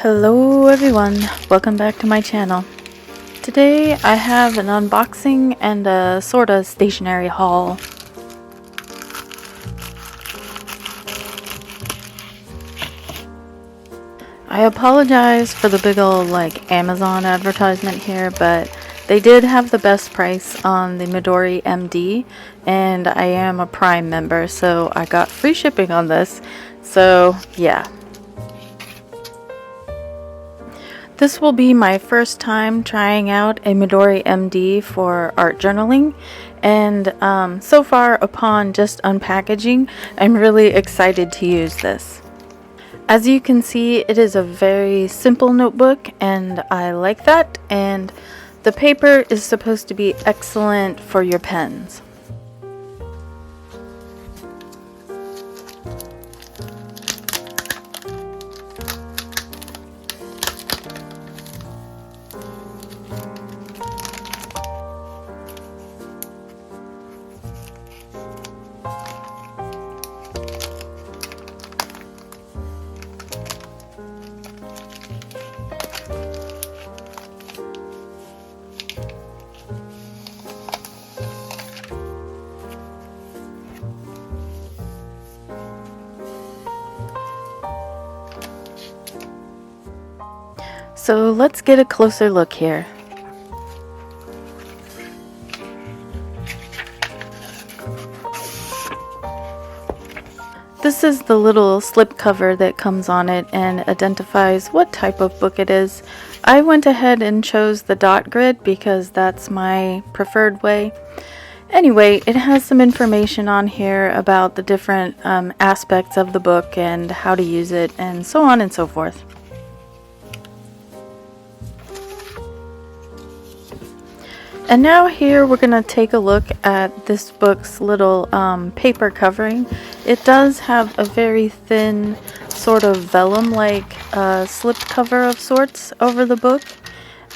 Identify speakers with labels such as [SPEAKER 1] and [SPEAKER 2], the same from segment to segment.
[SPEAKER 1] Hello everyone, welcome back to my channel. Today I have an unboxing and a sorta stationery haul. I apologize for the big old Amazon advertisement here, but they did have the best price on the Midori MD, and I am a Prime member, so I got free shipping on this, so yeah. This will be my first time trying out a Midori MD for art journaling, and so far upon just unpackaging, I'm really excited to use this. As you can see, it is a very simple notebook and I like that, and the paper is supposed to be excellent for your pens. So let's get a closer look here. This is the little slip cover that comes on it and identifies what type of book it is. I went ahead and chose the dot grid because that's my preferred way. Anyway, it has some information on here about the different aspects of the book and how to use it and so on and so forth. And now here we're going to take a look at this book's little paper covering. It does have a very thin sort of vellum-like slip cover of sorts over the book.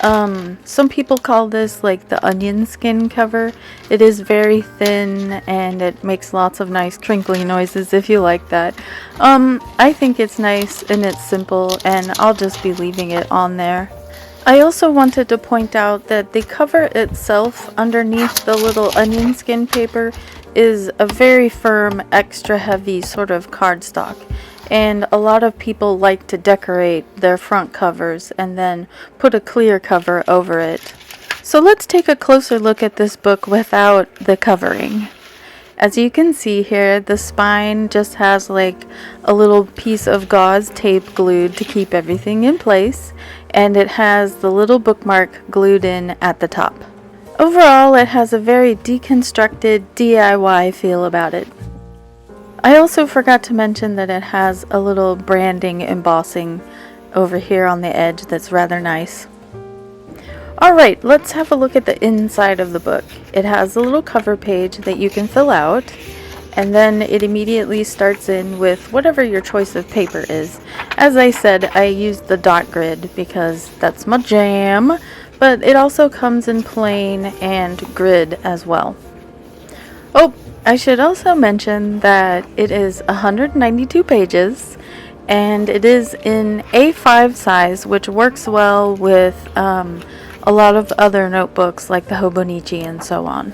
[SPEAKER 1] Some people call this like the onion skin cover. It is very thin and it makes lots of nice crinkly noises if you like that. I think it's nice and it's simple, and I'll just be leaving it on there. I also wanted to point out that the cover itself underneath the little onion skin paper is a very firm, extra heavy sort of cardstock, and a lot of people like to decorate their front covers and then put a clear cover over it. So let's take a closer look at this book without the covering. As you can see here, the spine just has like a little piece of gauze tape glued to keep everything in place, and it has the little bookmark glued in at the top. Overall, it has a very deconstructed DIY feel about it. I also forgot to mention that it has a little branding embossing over here on the edge that's rather nice. Alright, let's have a look at the inside of the book. It has a little cover page that you can fill out, and then it immediately starts in with whatever your choice of paper is. As I said, I used the dot grid because that's my jam, but it also comes in plain and grid as well. Oh, I should also mention that it is 192 pages, and it is in A5 size, which works well with a lot of other notebooks like the Hobonichi and so on.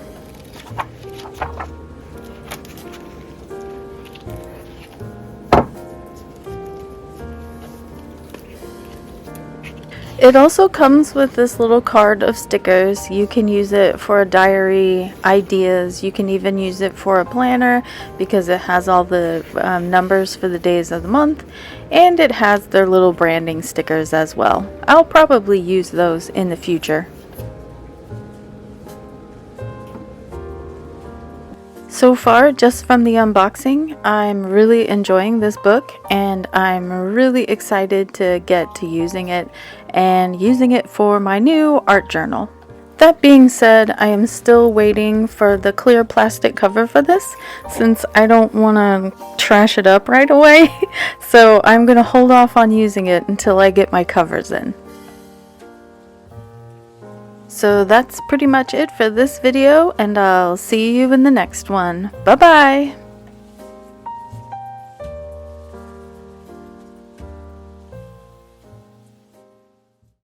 [SPEAKER 1] It also comes with this little card of stickers. You can use it for a diary, ideas. You can even use it for a planner because it has all the numbers for the days of the month, and it has their little branding stickers as well. I'll probably use those in the future. So far, just from the unboxing, I'm really enjoying this book, and I'm really excited to get to using it and using it for my new art journal. That being said, I am still waiting for the clear plastic cover for this since I don't want to trash it up right away. So I'm going to hold off on using it until I get my covers in. So that's pretty much it for this video, and I'll see you in the next one. Bye bye!